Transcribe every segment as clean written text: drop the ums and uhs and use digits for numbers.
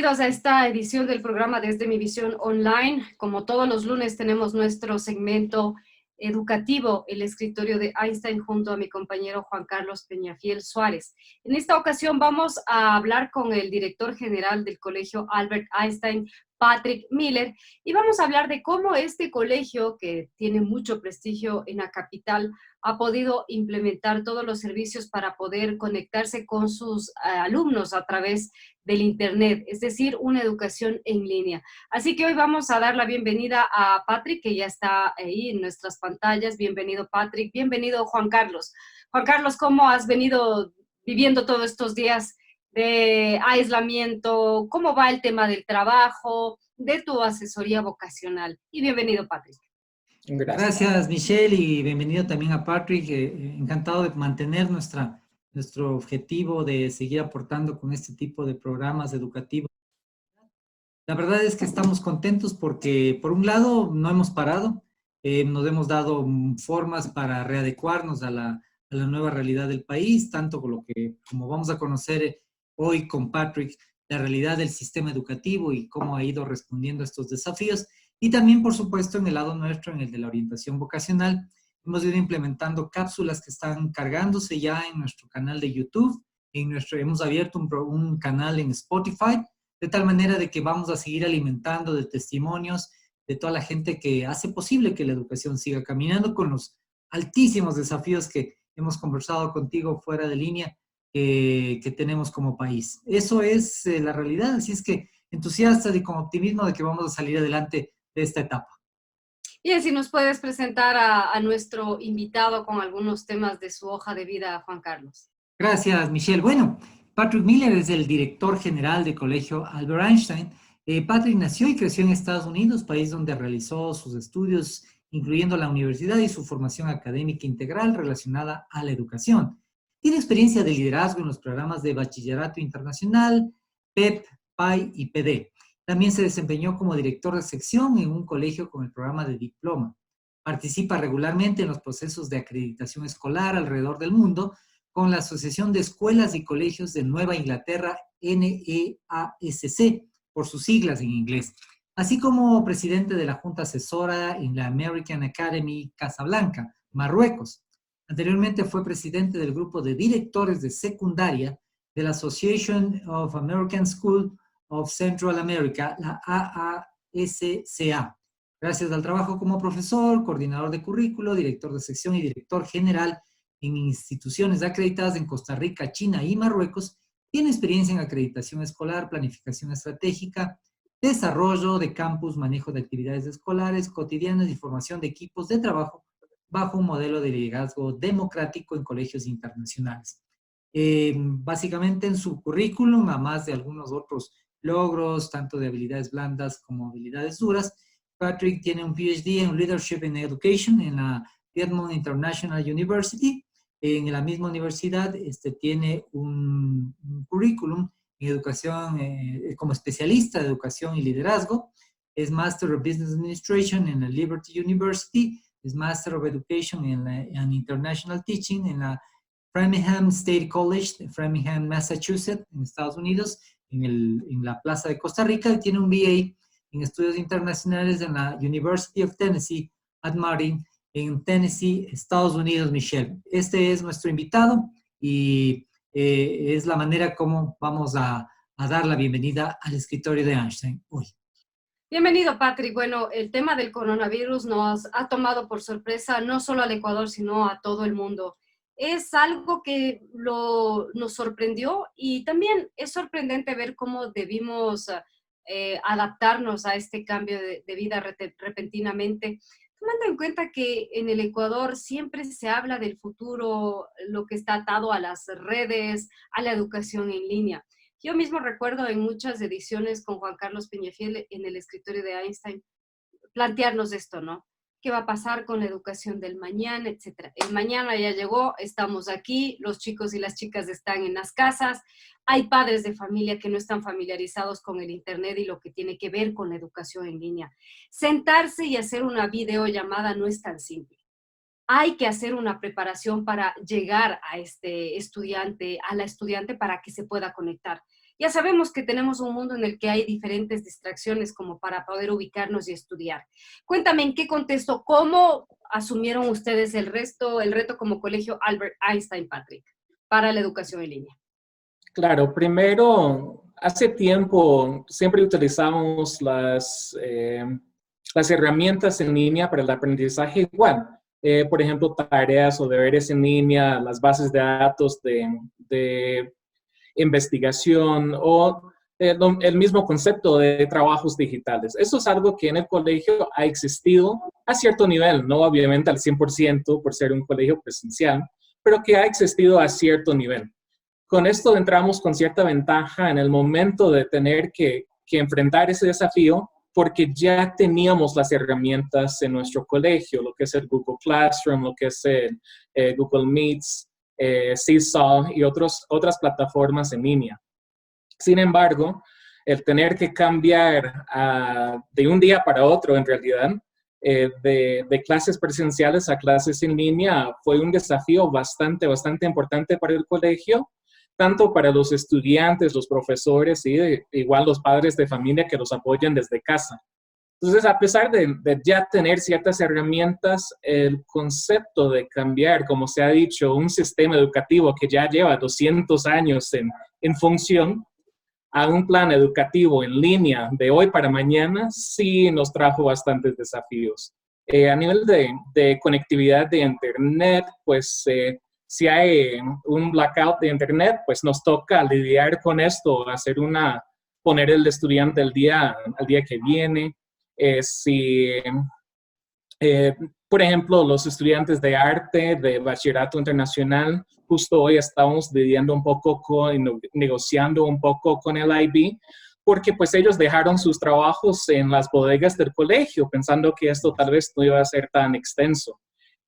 Bienvenidos a esta edición del programa Desde mi Visión Online. Como todos los lunes tenemos nuestro segmento educativo, el escritorio de Einstein, junto a mi compañero Juan Carlos Peñafiel Suárez. En esta ocasión vamos a hablar con el director general del Colegio Albert Einstein, Patrick Miller, y vamos a hablar de cómo este colegio, que tiene mucho prestigio en la capital, ha podido implementar todos los servicios para poder conectarse con sus alumnos a través del Internet, es decir, una educación en línea. Así que hoy vamos a dar la bienvenida a Patrick, que ya está ahí en nuestras pantallas. Bienvenido, Patrick. Bienvenido, Juan Carlos. Juan Carlos, ¿cómo has venido viviendo todos estos días de aislamiento? ¿Cómo va el tema del trabajo, de tu asesoría vocacional? Y bienvenido, Patrick. Gracias, Michelle, y bienvenido también a Patrick. Encantado de mantener nuestro objetivo de seguir aportando con este tipo de programas educativos. La verdad es que estamos contentos porque, por un lado, no hemos parado. Nos hemos dado formas para readecuarnos a la nueva realidad del país, tanto con como vamos a conocer hoy con Patrick, la realidad del sistema educativo y cómo ha ido respondiendo a estos desafíos. Y también, por supuesto, en el lado nuestro, en el de la orientación vocacional, hemos ido implementando cápsulas que están cargándose ya en nuestro canal de YouTube. Hemos abierto un canal en Spotify, de tal manera de que vamos a seguir alimentando de testimonios de toda la gente que hace posible que la educación siga caminando con los altísimos desafíos que hemos conversado contigo fuera de línea que tenemos como país. Eso es la realidad, así es que entusiasta y con optimismo de que vamos a salir adelante de esta etapa. Y si nos puedes presentar a nuestro invitado con algunos temas de su hoja de vida, Juan Carlos. Gracias, Michelle. Bueno, Patrick Miller es el director general del Colegio Albert Einstein. Patrick nació y creció en Estados Unidos, país donde realizó sus estudios, incluyendo la universidad y su formación académica integral relacionada a la educación. Tiene experiencia de liderazgo en los programas de Bachillerato Internacional, PEP, PAI y PD. También se desempeñó como director de sección en un colegio con el programa de diploma. Participa regularmente en los procesos de acreditación escolar alrededor del mundo, con la Asociación de Escuelas y Colegios de Nueva Inglaterra, NEASC, por sus siglas en inglés, así como presidente de la Junta Asesora en la American Academy Casablanca, Marruecos. Anteriormente fue presidente del grupo de directores de secundaria de la Association of American Schools of Central America, la AASCA. Gracias al trabajo como profesor, coordinador de currículo, director de sección y director general en instituciones acreditadas en Costa Rica, China y Marruecos, tiene experiencia en acreditación escolar, planificación estratégica, desarrollo de campus, manejo de actividades escolares cotidianas y formación de equipos de trabajo bajo un modelo de liderazgo democrático en colegios internacionales. Básicamente en su currículum, a más de algunos otros logros, tanto de habilidades blandas como habilidades duras, Patrick tiene un PhD en Leadership in Education en la Piedmont International University. En la misma universidad tiene un currículum en educación como especialista de educación y liderazgo. Es Master of Business Administration en la Liberty University. Es Master of Education en International Teaching en la Framingham State College de Framingham, Massachusetts, en Estados Unidos, en la Plaza de Costa Rica. Y tiene un BA en estudios internacionales en la University of Tennessee at Martin, en Tennessee, Estados Unidos, Michelle. Este es nuestro invitado y es la manera como vamos a dar la bienvenida al escritorio de Einstein hoy. Bienvenido, Patrick. Bueno, el tema del coronavirus nos ha tomado por sorpresa no solo al Ecuador, sino a todo el mundo. Es algo que nos sorprendió y también es sorprendente ver cómo debimos adaptarnos a este cambio de vida repentinamente, tomando en cuenta que en el Ecuador siempre se habla del futuro, lo que está atado a las redes, a la educación en línea. Yo mismo recuerdo en muchas ediciones con Juan Carlos Peñafiel en el escritorio de Einstein plantearnos esto, ¿no? ¿Qué va a pasar con la educación del mañana, etcétera? El mañana ya llegó, estamos aquí, los chicos y las chicas están en las casas, hay padres de familia que no están familiarizados con el Internet y lo que tiene que ver con la educación en línea. Sentarse y hacer una videollamada no es tan simple. Hay que hacer una preparación para llegar a este estudiante, a la estudiante para que se pueda conectar. Ya sabemos que tenemos un mundo en el que hay diferentes distracciones como para poder ubicarnos y estudiar. Cuéntame en qué contexto, cómo asumieron ustedes el reto como colegio Albert Einstein, Patrick, para la educación en línea. Claro, primero, hace tiempo siempre utilizamos las herramientas en línea para el aprendizaje igual. Por ejemplo, tareas o deberes en línea, las bases de datos de investigación o el mismo concepto de trabajos digitales. Eso es algo que en el colegio ha existido a cierto nivel, no obviamente al 100% por ser un colegio presencial, pero que ha existido a cierto nivel. Con esto entramos con cierta ventaja en el momento de tener que enfrentar ese desafío porque ya teníamos las herramientas en nuestro colegio, lo que es el Google Classroom, lo que es el Google Meets, Seesaw y otras plataformas en línea. Sin embargo, el tener que cambiar de un día para otro, en realidad, de clases presenciales a clases en línea fue un desafío bastante importante para el colegio, tanto para los estudiantes, los profesores y igual los padres de familia que los apoyan desde casa. Entonces, a pesar de ya tener ciertas herramientas, el concepto de cambiar, como se ha dicho, un sistema educativo que ya lleva 200 años en función, a un plan educativo en línea de hoy para mañana, sí nos trajo bastantes desafíos. A nivel de conectividad de Internet, pues si hay un blackout de Internet, pues nos toca lidiar con esto, poner el estudiante al día que viene. Por ejemplo, los estudiantes de arte, de bachillerato internacional, justo hoy estamos lidiando un poco negociando un poco con el IB, porque pues ellos dejaron sus trabajos en las bodegas del colegio, pensando que esto tal vez no iba a ser tan extenso.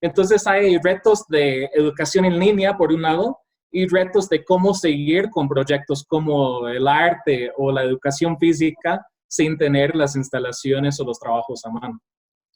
Entonces hay retos de educación en línea, por un lado, y retos de cómo seguir con proyectos como el arte o la educación física sin tener las instalaciones o los trabajos a mano.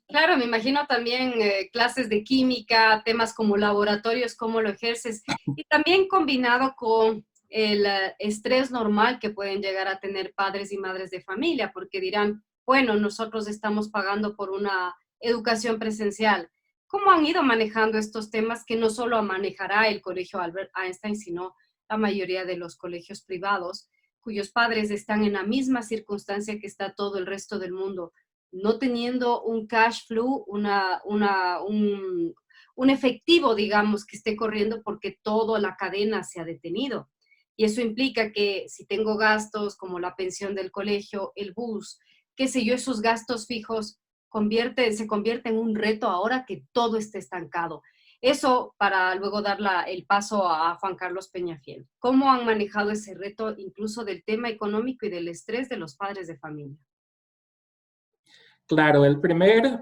Claro, me imagino también clases de química, temas como laboratorios, cómo lo ejerces, y también combinado con el estrés normal que pueden llegar a tener padres y madres de familia, porque dirán, bueno, nosotros estamos pagando por una educación presencial. ¿Cómo han ido manejando estos temas que no solo manejará el Colegio Albert Einstein, sino la mayoría de los colegios privados, cuyos padres están en la misma circunstancia que está todo el resto del mundo? No teniendo un cash flow, un efectivo, digamos, que esté corriendo porque toda la cadena se ha detenido. Y eso implica que si tengo gastos como la pensión del colegio, el bus, qué sé yo, esos gastos fijos se convierte en un reto ahora que todo está estancado. Eso para luego dar el paso a Juan Carlos Peñafiel. ¿Cómo han manejado ese reto incluso del tema económico y del estrés de los padres de familia? Claro, el primer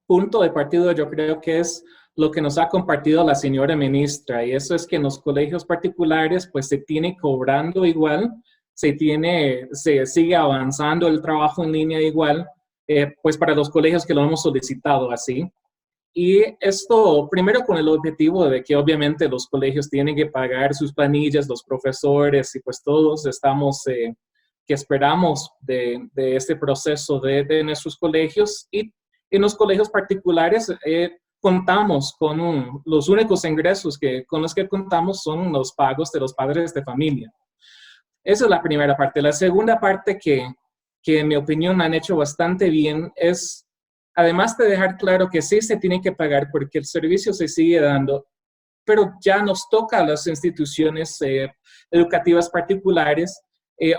punto de partida yo creo que es lo que nos ha compartido la señora ministra, y eso es que en los colegios particulares pues se tiene cobrando igual, se sigue avanzando el trabajo en línea igual, pues para los colegios que lo hemos solicitado así. Y esto primero con el objetivo de que obviamente los colegios tienen que pagar sus planillas, los profesores y pues todos estamos que esperamos de este proceso de nuestros colegios. Y en los colegios particulares contamos con los únicos ingresos con los que contamos son los pagos de los padres de familia. Esa es la primera parte. La segunda parte que en mi opinión han hecho bastante bien es, además de dejar claro que sí se tiene que pagar porque el servicio se sigue dando, pero ya nos toca a las instituciones educativas particulares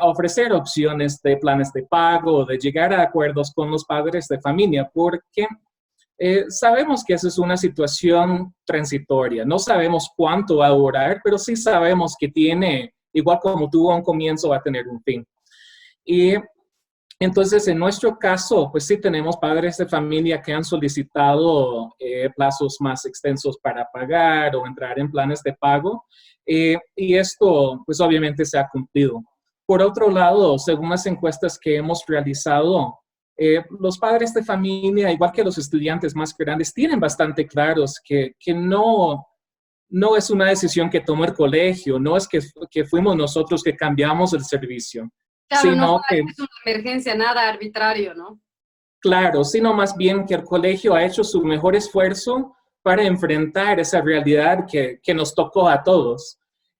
ofrecer opciones de planes de pago, de llegar a acuerdos con los padres de familia, porque sabemos que esa es una situación transitoria. No sabemos cuánto va a durar, pero sí sabemos que igual como tuvo un comienzo, va a tener un fin. Y entonces, en nuestro caso, pues sí tenemos padres de familia que han solicitado plazos más extensos para pagar o entrar en planes de pago, y esto, pues obviamente se ha cumplido. Por otro lado, según las encuestas que hemos realizado, los padres de familia, igual que los estudiantes más grandes, tienen bastante claros que no no es una decisión que tomó el colegio, no es que fuimos nosotros que cambiamos el servicio, Claro, no sino que, es una emergencia, nada arbitrario, ¿no? claro, sino más bien que el colegio ha hecho su mejor esfuerzo para enfrentar esa realidad que nos tocó a todos.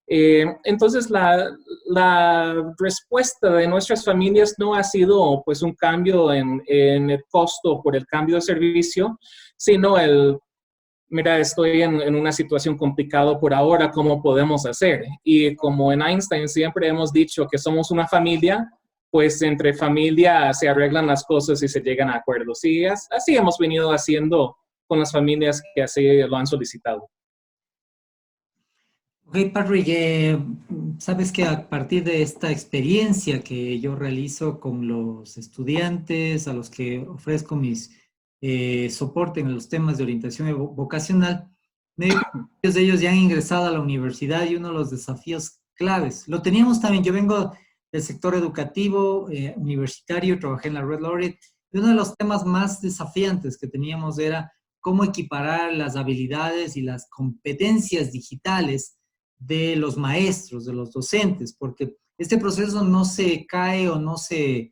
Entonces, la respuesta de nuestras familias no ha sido pues un cambio en el costo por el cambio de servicio, sino mira, estoy en una situación complicada por ahora, ¿cómo podemos hacer? Y como en Einstein siempre hemos dicho que somos una familia, pues entre familia se arreglan las cosas y se llegan a acuerdos. Y así hemos venido haciendo con las familias que así lo han solicitado. Ok, Patrick, sabes que a partir de esta experiencia que yo realizo con los estudiantes, a los que ofrezco mis soporte en los temas de orientación vocacional, muchos de ellos ya han ingresado a la universidad y uno de los desafíos claves, lo teníamos también, yo vengo del sector educativo, universitario, trabajé en la Red Laureate, y uno de los temas más desafiantes que teníamos era cómo equiparar las habilidades y las competencias digitales de los maestros, de los docentes, porque este proceso no se cae o no se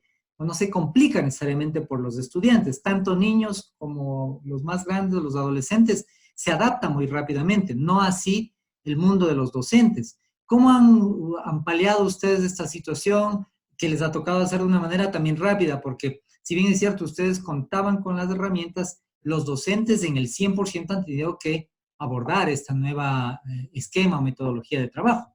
complica necesariamente por los estudiantes. Tanto niños como los más grandes, los adolescentes, se adaptan muy rápidamente, no así el mundo de los docentes. ¿Cómo han paliado ustedes esta situación que les ha tocado hacer de una manera también rápida? Porque si bien es cierto, ustedes contaban con las herramientas, los docentes en el 100% han tenido que abordar esta nueva esquema o metodología de trabajo.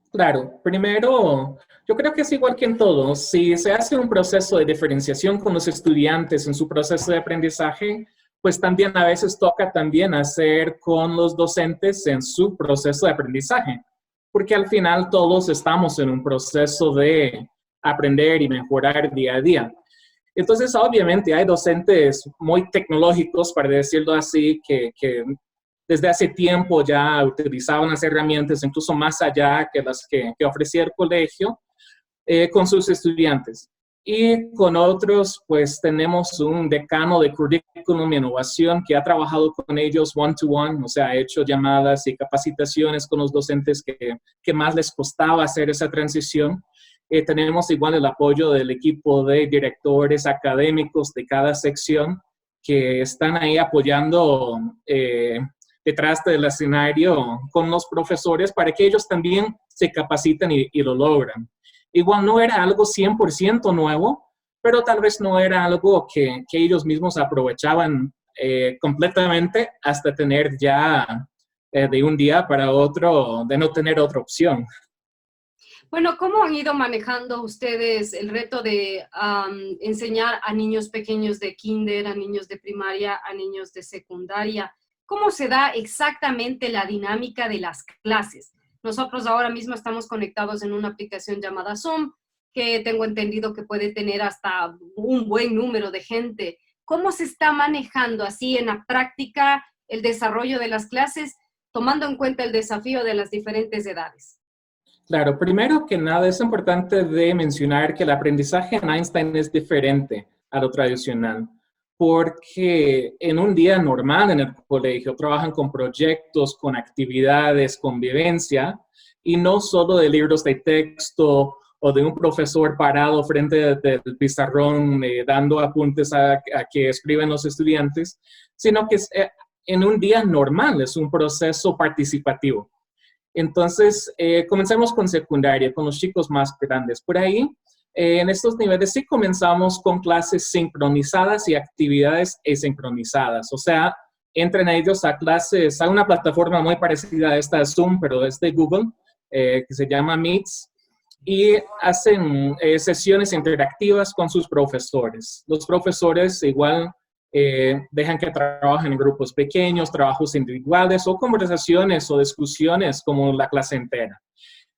Claro, primero, yo creo que es igual que en todo. Si se hace un proceso de diferenciación con los estudiantes en su proceso de aprendizaje, pues también a veces toca también hacer con los docentes en su proceso de aprendizaje, porque al final todos estamos en un proceso de aprender y mejorar día a día. Entonces, obviamente, hay docentes muy tecnológicos, para decirlo así, que desde hace tiempo ya utilizaban las herramientas incluso más allá que las que ofrecía el colegio con sus estudiantes. Y con otros, pues tenemos un decano de currículum y innovación que ha trabajado con ellos one-to-one, o sea, ha hecho llamadas y capacitaciones con los docentes que más les costaba hacer esa transición. Tenemos igual el apoyo del equipo de directores académicos de cada sección que están ahí apoyando detrás del escenario con los profesores para que ellos también se capaciten y lo logran. Igual no era algo 100% nuevo, pero tal vez no era algo que ellos mismos aprovechaban completamente hasta tener ya de un día para otro, de no tener otra opción. Bueno, ¿cómo han ido manejando ustedes el reto de enseñar a niños pequeños de kinder, a niños de primaria, a niños de secundaria? ¿Cómo se da exactamente la dinámica de las clases? Nosotros ahora mismo estamos conectados en una aplicación llamada Zoom, que tengo entendido que puede tener hasta un buen número de gente. ¿Cómo se está manejando así en la práctica el desarrollo de las clases, tomando en cuenta el desafío de las diferentes edades? Claro, primero que nada es importante de mencionar que el aprendizaje en Einstein es diferente a lo tradicional, porque en un día normal en el colegio trabajan con proyectos, con actividades, con vivencia, y no solo de libros de texto o de un profesor parado frente del pizarrón dando apuntes a que escriben los estudiantes, sino que en un día normal es un proceso participativo. Entonces, comencemos con secundaria, con los chicos más grandes. Por ahí, en estos niveles sí comenzamos con clases sincronizadas y actividades asincronizadas. O sea, entran ellos a clases, a una plataforma muy parecida a esta Zoom, pero es de Google, que se llama Meets, y hacen sesiones interactivas con sus profesores. Los profesores igual dejan que trabajen en grupos pequeños, trabajos individuales o conversaciones o discusiones como la clase entera.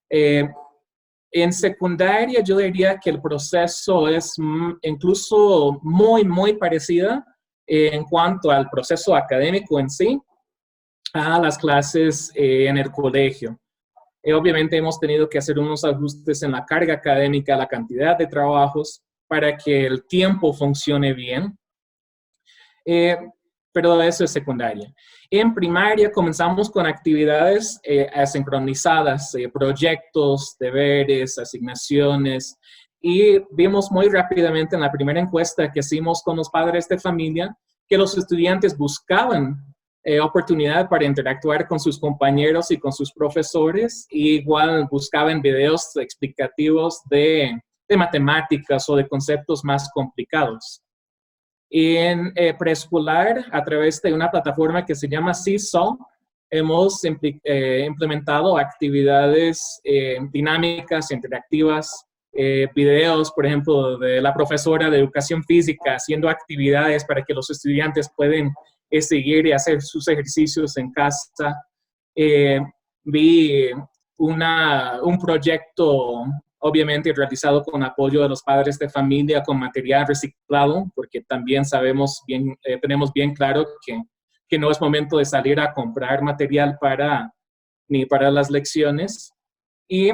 En secundaria yo diría que el proceso es incluso muy parecido en cuanto al proceso académico en sí a las clases en el colegio. Obviamente hemos tenido que hacer unos ajustes en la carga académica, la cantidad de trabajos para que el tiempo funcione bien. pero eso es secundaria. En primaria comenzamos con actividades asincronizadas, proyectos, deberes, asignaciones, y vimos muy rápidamente en la primera encuesta que hicimos con los padres de familia que los estudiantes buscaban oportunidad para interactuar con sus compañeros y con sus profesores, y igual buscaban videos explicativos de matemáticas o de conceptos más complicados. En preescolar, a través de una plataforma que se llama Seesaw, hemos implementado actividades dinámicas, interactivas, videos, por ejemplo, de la profesora de educación física haciendo actividades para que los estudiantes pueden seguir y hacer sus ejercicios en casa. Vi un proyecto obviamente realizado con apoyo de los padres de familia con material reciclado, porque también sabemos bien, tenemos bien claro que no es momento de salir a comprar material ni para las lecciones. Y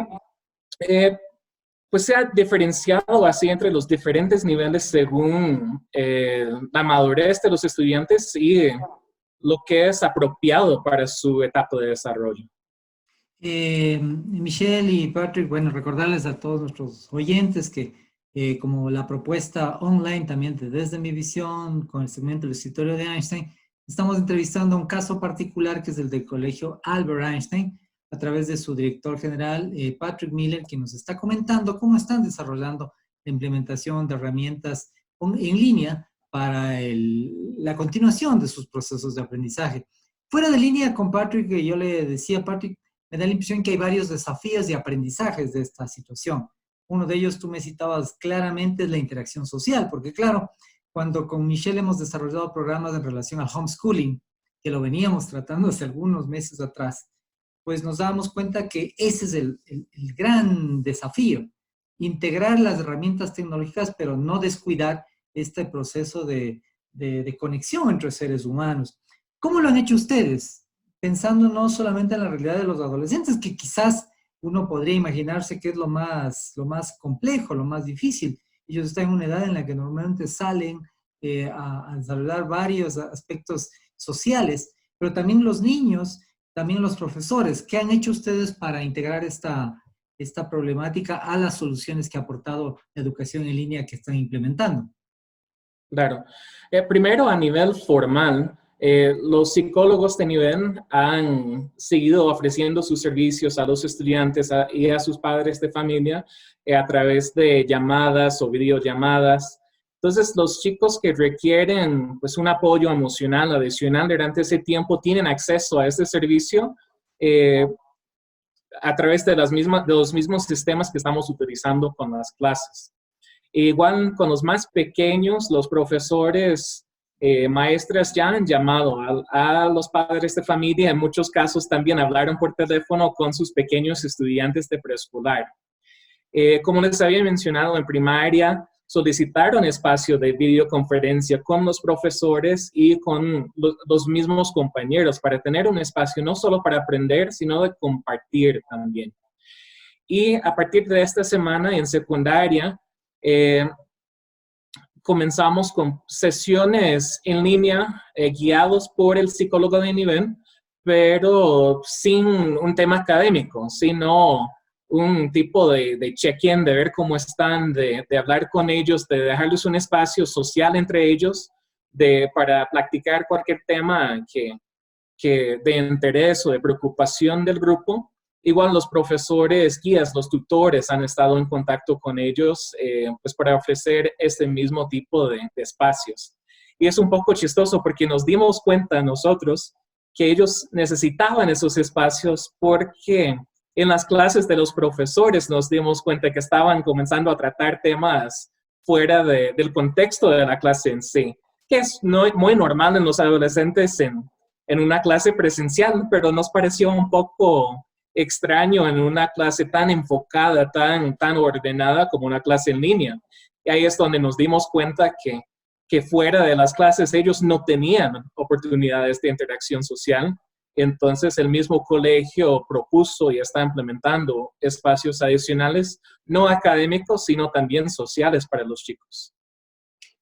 pues se ha diferenciado así entre los diferentes niveles según la madurez de los estudiantes y lo que es apropiado para su etapa de desarrollo. Michelle y Patrick, bueno, recordarles a todos nuestros oyentes que como la propuesta online también de Desde Mi Visión, con el segmento del escritorio de Einstein, estamos entrevistando un caso particular que es el del Colegio Albert Einstein, a través de su director general, Patrick Miller, que nos está comentando cómo están desarrollando la implementación de herramientas en línea para la continuación de sus procesos de aprendizaje. Fuera de línea con Patrick, yo le decía, Patrick, me da la impresión que hay varios desafíos y aprendizajes de esta situación. Uno de ellos, tú me citabas claramente, es la interacción social, porque claro, cuando con Michelle hemos desarrollado programas en relación al homeschooling, que lo veníamos tratando hace algunos meses atrás, pues nos dábamos cuenta que ese es el gran desafío, integrar las herramientas tecnológicas, pero no descuidar este proceso de conexión entre seres humanos. ¿Cómo lo han hecho ustedes? Pensando no solamente en la realidad de los adolescentes, que quizás uno podría imaginarse que es lo más complejo, lo más difícil. Ellos están en una edad en la que normalmente salen a desarrollar varios aspectos sociales, pero también los niños, también los profesores. ¿Qué han hecho ustedes para integrar esta problemática a las soluciones que ha aportado la educación en línea que están implementando? Claro. Primero, a nivel formal, los psicólogos de nivel han seguido ofreciendo sus servicios a los estudiantes y a sus padres de familia a través de llamadas o videollamadas. Entonces, los chicos que requieren pues, un apoyo emocional adicional durante ese tiempo tienen acceso a este servicio a través de los mismos sistemas que estamos utilizando con las clases. Igual con los más pequeños, los profesores, maestras ya han llamado a los padres de familia. En muchos casos también hablaron por teléfono con sus pequeños estudiantes de preescolar. Como les había mencionado en primaria, solicitaron espacio de videoconferencia con los profesores y con los mismos compañeros para tener un espacio no solo para aprender, sino de compartir también. Y a partir de esta semana en secundaria, comenzamos con sesiones en línea guiados por el psicólogo de nivel, pero sin un tema académico, sino un tipo de check-in, de ver cómo están, de hablar con ellos, de dejarles un espacio social entre ellos, para practicar cualquier tema que de interés o de preocupación del grupo. Igual los profesores, guías, los tutores han estado en contacto con ellos pues para ofrecer este mismo tipo de espacios. Y es un poco chistoso porque nos dimos cuenta nosotros que ellos necesitaban esos espacios porque en las clases de los profesores nos dimos cuenta que estaban comenzando a tratar temas fuera del contexto de la clase en sí, que es muy normal en los adolescentes en una clase presencial, pero nos pareció un poco extraño en una clase tan enfocada, tan ordenada como una clase en línea. Y ahí es donde nos dimos cuenta que fuera de las clases ellos no tenían oportunidades de interacción social. Entonces el mismo colegio propuso y está implementando espacios adicionales, no académicos, sino también sociales para los chicos.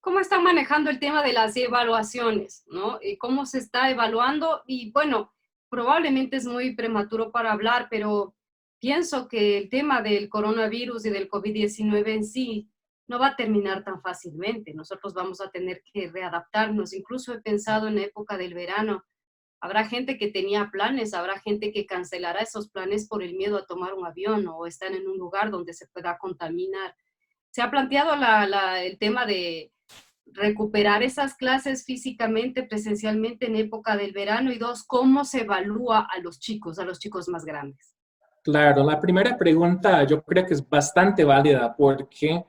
¿Cómo están manejando el tema de las evaluaciones, ¿no? Y cómo se está evaluando. Y bueno, probablemente es muy prematuro para hablar, pero pienso que el tema del coronavirus y del COVID-19 en sí no va a terminar tan fácilmente. Nosotros vamos a tener que readaptarnos. Incluso he pensado en la época del verano. Habrá gente que tenía planes, habrá gente que cancelará esos planes por el miedo a tomar un avión o estar en un lugar donde se pueda contaminar. Se ha planteado el tema de recuperar esas clases físicamente, presencialmente en época del verano, y dos, cómo se evalúa a los chicos más grandes. Claro, la primera pregunta yo creo que es bastante válida porque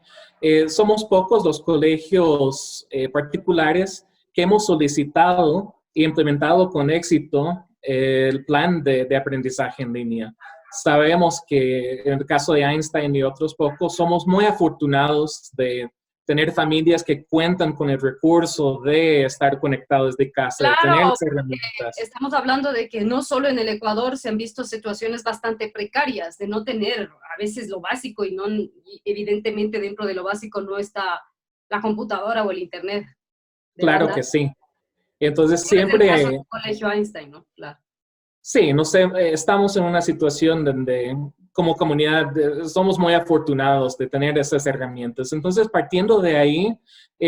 somos pocos los colegios particulares que hemos solicitado e implementado con éxito el plan de aprendizaje en línea. Sabemos que en el caso de Einstein y otros pocos, somos muy afortunados de tener familias que cuentan con el recurso de estar conectados desde casa, de tener Claro, las herramientas. estamos hablando de que no solo en el Ecuador se han visto situaciones bastante precarias, de no tener a veces lo básico y evidentemente dentro de lo básico no está la computadora o el internet. De Claro verdad. que sí. Entonces Es el caso siempre, del Colegio Einstein, ¿no? Claro. sí, no sé, estamos en una situación donde como comunidad somos muy afortunados de tener esas herramientas. Entonces, partiendo de ahí,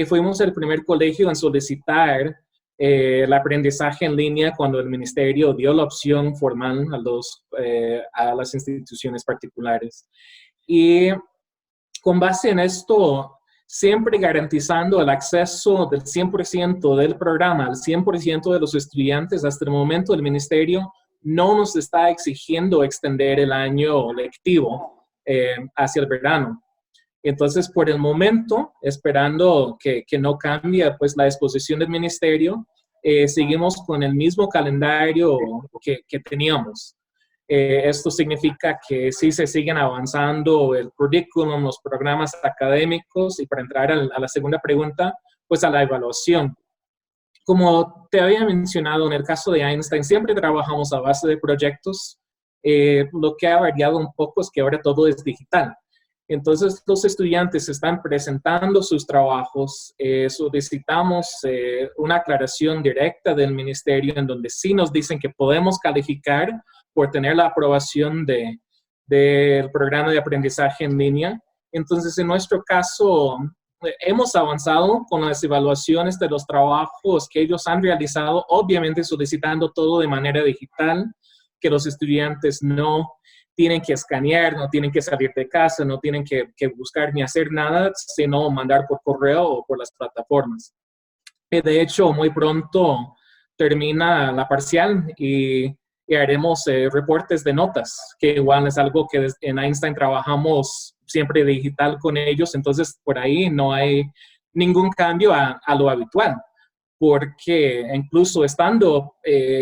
fuimos el primer colegio en solicitar el aprendizaje en línea cuando el ministerio dio la opción formal a las instituciones particulares. Y con base en esto, siempre garantizando el acceso del 100% del programa al 100% de los estudiantes, hasta el momento el ministerio no nos está exigiendo extender el año lectivo hacia el verano. Entonces, por el momento, esperando que no cambie pues, la disposición del ministerio, seguimos con el mismo calendario que teníamos. Esto significa que sí se siguen avanzando el currículum, los programas académicos, y para entrar a la segunda pregunta, pues a la evaluación. Como te había mencionado, en el caso de Einstein, siempre trabajamos a base de proyectos. Lo que ha variado un poco es que ahora todo es digital. Entonces, los estudiantes están presentando sus trabajos, solicitamos una aclaración directa del ministerio en donde sí nos dicen que podemos calificar por tener la aprobación del programa de aprendizaje en línea. Entonces, en nuestro caso, hemos avanzado con las evaluaciones de los trabajos que ellos han realizado, obviamente solicitando todo de manera digital, que los estudiantes no tienen que escanear, no tienen que salir de casa, no tienen que buscar ni hacer nada, sino mandar por correo o por las plataformas. De hecho, muy pronto termina la parcial y haremos reportes de notas, que igual es algo que en Einstein trabajamos siempre digital con ellos, entonces por ahí no hay ningún cambio a lo habitual, porque incluso estando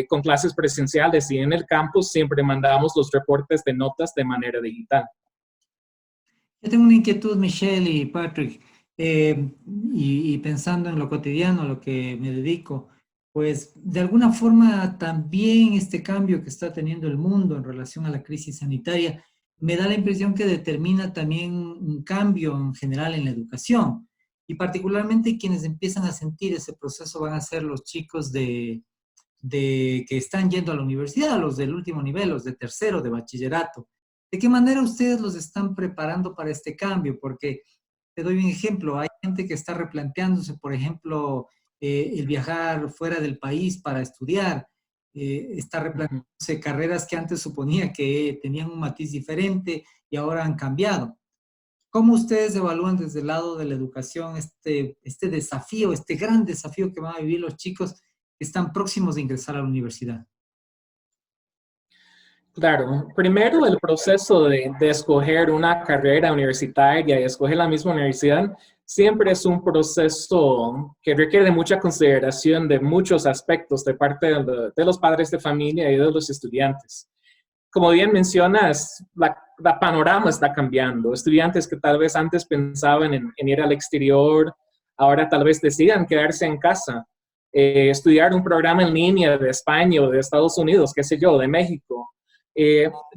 con clases presenciales y en el campus, siempre mandamos los reportes de notas de manera digital. Yo tengo una inquietud, Michelle y Patrick, y pensando en lo cotidiano, a lo que me dedico, pues de alguna forma también este cambio que está teniendo el mundo en relación a la crisis sanitaria me da la impresión que determina también un cambio en general en la educación, y particularmente quienes empiezan a sentir ese proceso van a ser los chicos que están yendo a la universidad, los del último nivel, los de tercero, de bachillerato. ¿De qué manera ustedes los están preparando para este cambio? Porque te doy un ejemplo, hay gente que está replanteándose, por ejemplo, el viajar fuera del país para estudiar, está replanteándose carreras que antes suponía que tenían un matiz diferente y ahora han cambiado. ¿Cómo ustedes evalúan desde el lado de la educación este desafío, este gran desafío que van a vivir los chicos que están próximos de ingresar a la universidad? Claro, primero el proceso de escoger una carrera universitaria y escoger la misma universidad siempre es un proceso que requiere de mucha consideración de muchos aspectos de parte de los padres de familia y de los estudiantes. Como bien mencionas, la panorama está cambiando. Estudiantes que tal vez antes pensaban en ir al exterior, ahora tal vez decidan quedarse en casa, estudiar un programa en línea de España o de Estados Unidos, qué sé yo, de México.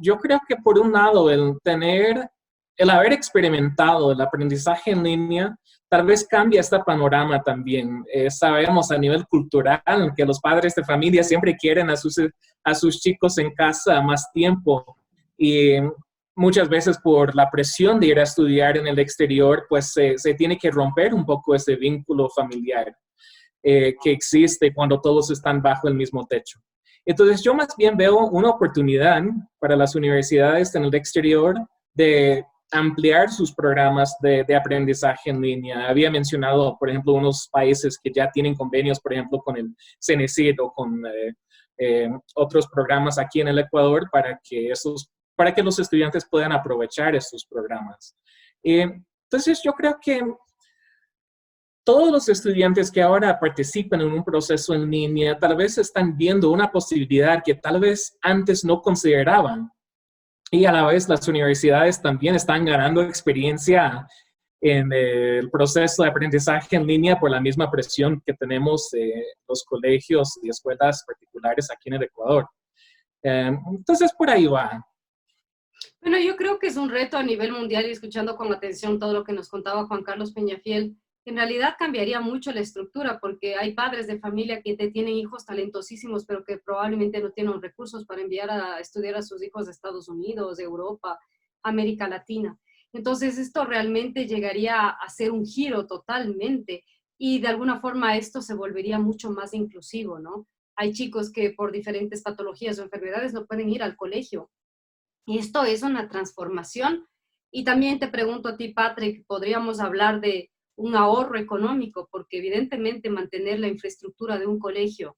Yo creo que por un lado el haber experimentado el aprendizaje en línea tal vez cambia este panorama también. Sabemos a nivel cultural que los padres de familia siempre quieren a sus chicos en casa más tiempo y muchas veces por la presión de ir a estudiar en el exterior, pues se tiene que romper un poco ese vínculo familiar que existe cuando todos están bajo el mismo techo. Entonces yo más bien veo una oportunidad para las universidades en el exterior de ampliar sus programas de aprendizaje en línea. Había mencionado, por ejemplo, unos países que ya tienen convenios, por ejemplo, con el CENESID o con otros programas aquí en el Ecuador para que los estudiantes puedan aprovechar estos programas. Entonces, yo creo que todos los estudiantes que ahora participan en un proceso en línea tal vez están viendo una posibilidad que tal vez antes no consideraban. Y a la vez las universidades también están ganando experiencia en el proceso de aprendizaje en línea por la misma presión que tenemos los colegios y escuelas particulares aquí en el Ecuador. Entonces, por ahí va. Bueno, yo creo que es un reto a nivel mundial y escuchando con atención todo lo que nos contaba Juan Carlos Peñafiel, en realidad cambiaría mucho la estructura porque hay padres de familia que tienen hijos talentosísimos, pero que probablemente no tienen recursos para enviar a estudiar a sus hijos de Estados Unidos, de Europa, América Latina. Entonces, esto realmente llegaría a ser un giro totalmente y de alguna forma esto se volvería mucho más inclusivo, ¿no? Hay chicos que por diferentes patologías o enfermedades no pueden ir al colegio. Y esto es una transformación. Y también te pregunto a ti, Patrick, ¿podríamos hablar de un ahorro económico? Porque evidentemente mantener la infraestructura de un colegio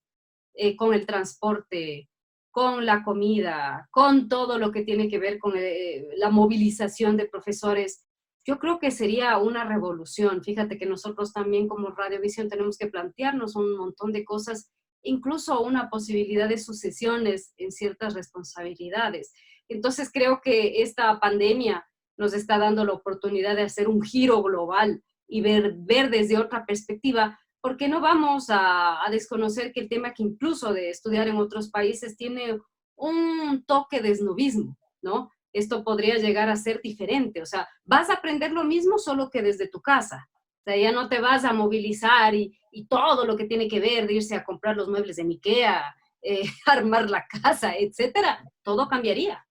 con el transporte, con la comida, con todo lo que tiene que ver con la movilización de profesores, yo creo que sería una revolución. Fíjate que nosotros también como Radiovisión tenemos que plantearnos un montón de cosas, incluso una posibilidad de sucesiones en ciertas responsabilidades. Entonces creo que esta pandemia nos está dando la oportunidad de hacer un giro global y ver desde otra perspectiva, porque no vamos a desconocer que el tema que incluso de estudiar en otros países tiene un toque de snobismo, ¿no? Esto podría llegar a ser diferente, o sea, vas a aprender lo mismo solo que desde tu casa. O sea, ya no te vas a movilizar y todo lo que tiene que ver de irse a comprar los muebles de IKEA, armar la casa, etcétera, todo cambiaría.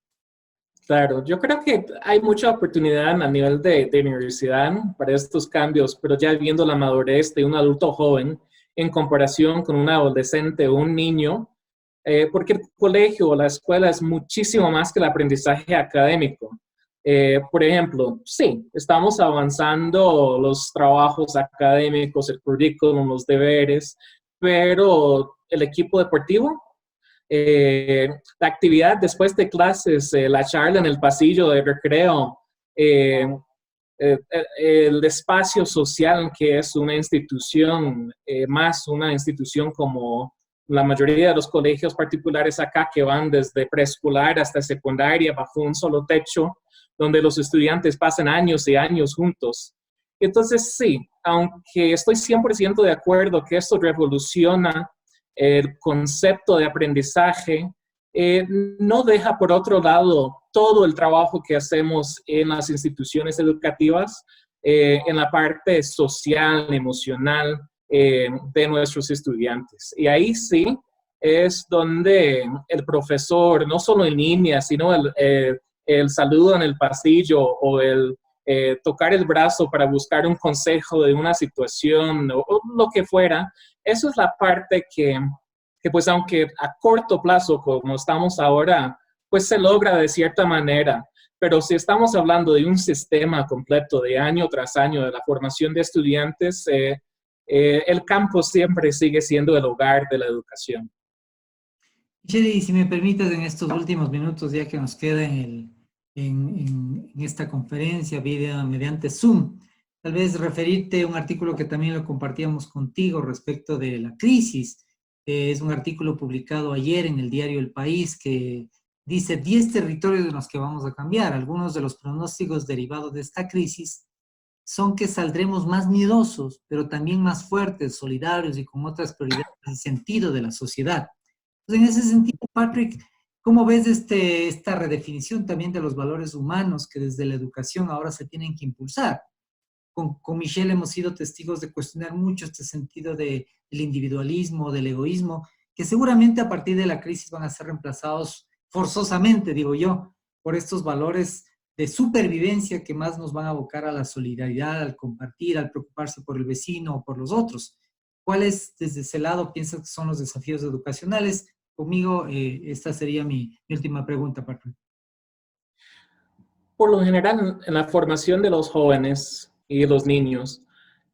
Claro, yo creo que hay mucha oportunidad a nivel de universidad para estos cambios, pero ya viendo la madurez de un adulto joven en comparación con un adolescente o un niño, porque el colegio o la escuela es muchísimo más que el aprendizaje académico. Por ejemplo, sí, estamos avanzando los trabajos académicos, el currículum, los deberes, pero el equipo deportivo, la actividad después de clases, la charla en el pasillo de recreo, el espacio social que es una institución, más una institución como la mayoría de los colegios particulares acá que van desde preescolar hasta secundaria bajo un solo techo, donde los estudiantes pasan años y años juntos. Entonces sí, aunque estoy 100% de acuerdo que esto revoluciona el concepto de aprendizaje, no deja por otro lado todo el trabajo que hacemos en las instituciones educativas, en la parte social, emocional de nuestros estudiantes. Y ahí sí es donde el profesor, no solo en línea, sino el saludo en el pasillo o el tocar el brazo para buscar un consejo de una situación o lo que fuera, eso es la parte que pues aunque a corto plazo, como estamos ahora, pues se logra de cierta manera. Pero si estamos hablando de un sistema completo de año tras año de la formación de estudiantes, el campo siempre sigue siendo el hogar de la educación. Shelly, si me permites en estos últimos minutos, ya que nos queda en esta conferencia video mediante Zoom, tal vez referirte a un artículo que también lo compartíamos contigo respecto de la crisis. Es un artículo publicado ayer en el diario El País que dice 10 territorios en los que vamos a cambiar. Algunos de los pronósticos derivados de esta crisis son que saldremos más miedosos, pero también más fuertes, solidarios y con otras prioridades y sentido de la sociedad. Entonces, en ese sentido, Patrick, ¿cómo ves esta redefinición también de los valores humanos que desde la educación ahora se tienen que impulsar? con Michelle hemos sido testigos de cuestionar mucho este sentido del individualismo, del egoísmo, que seguramente a partir de la crisis van a ser reemplazados forzosamente, digo yo, por estos valores de supervivencia que más nos van a abocar a la solidaridad, al compartir, al preocuparse por el vecino o por los otros. ¿Cuáles desde ese lado piensas que son los desafíos educacionales? Conmigo, esta sería mi última pregunta, Patrick. Por lo general, en la formación de los jóvenes y los niños,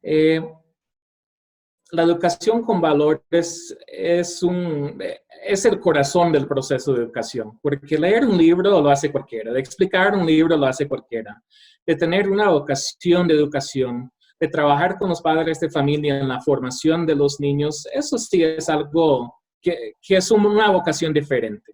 la educación con valores es el corazón del proceso de educación, porque leer un libro lo hace cualquiera, de explicar un libro lo hace cualquiera, de tener una vocación de educación, de trabajar con los padres de familia en la formación de los niños, eso sí es algo que es una vocación diferente.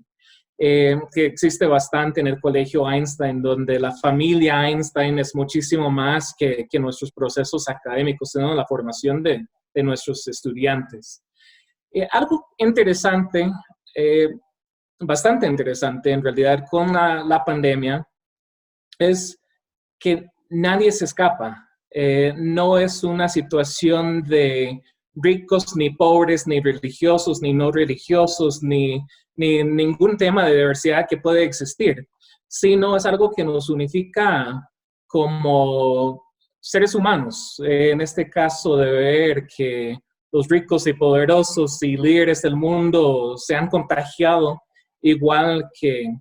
Que existe bastante en el Colegio Einstein, donde la familia Einstein es muchísimo más que nuestros procesos académicos, sino la formación de nuestros estudiantes. Algo interesante, bastante interesante en realidad con la pandemia, es que nadie se escapa. No es una situación de ricos, ni pobres, ni religiosos, ni no religiosos, ni ningún tema de diversidad que puede existir, sino es algo que nos unifica como seres humanos. En este caso, de ver que los ricos y poderosos y líderes del mundo se han contagiado igual que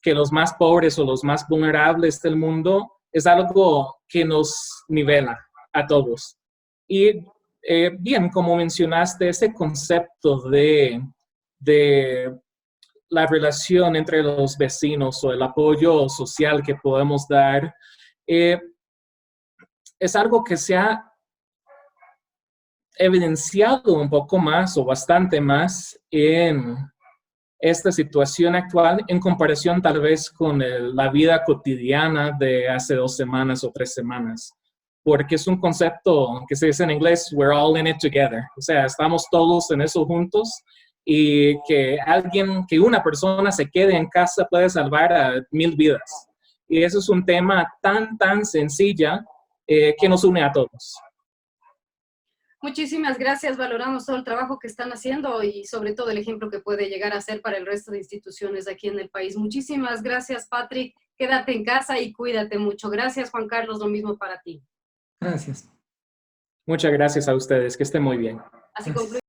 los más pobres o los más vulnerables del mundo, es algo que nos nivela a todos. Y bien, como mencionaste, ese concepto de la relación entre los vecinos o el apoyo social que podemos dar, es algo que se ha evidenciado un poco más o bastante más en esta situación actual en comparación tal vez con la vida cotidiana de hace 2 semanas o 3 semanas. Porque es un concepto que se dice en inglés, we're all in it together. O sea, estamos todos en eso juntos y que una persona se quede en casa puede salvar a 1000 vidas. Y eso es un tema tan sencilla que nos une a todos. Muchísimas gracias, valoramos todo el trabajo que están haciendo y sobre todo el ejemplo que puede llegar a ser para el resto de instituciones aquí en el país. Muchísimas gracias, Patrick. Quédate en casa y cuídate mucho. Gracias, Juan Carlos, lo mismo para ti. Gracias. Muchas gracias a ustedes, que estén muy bien. Así concluye.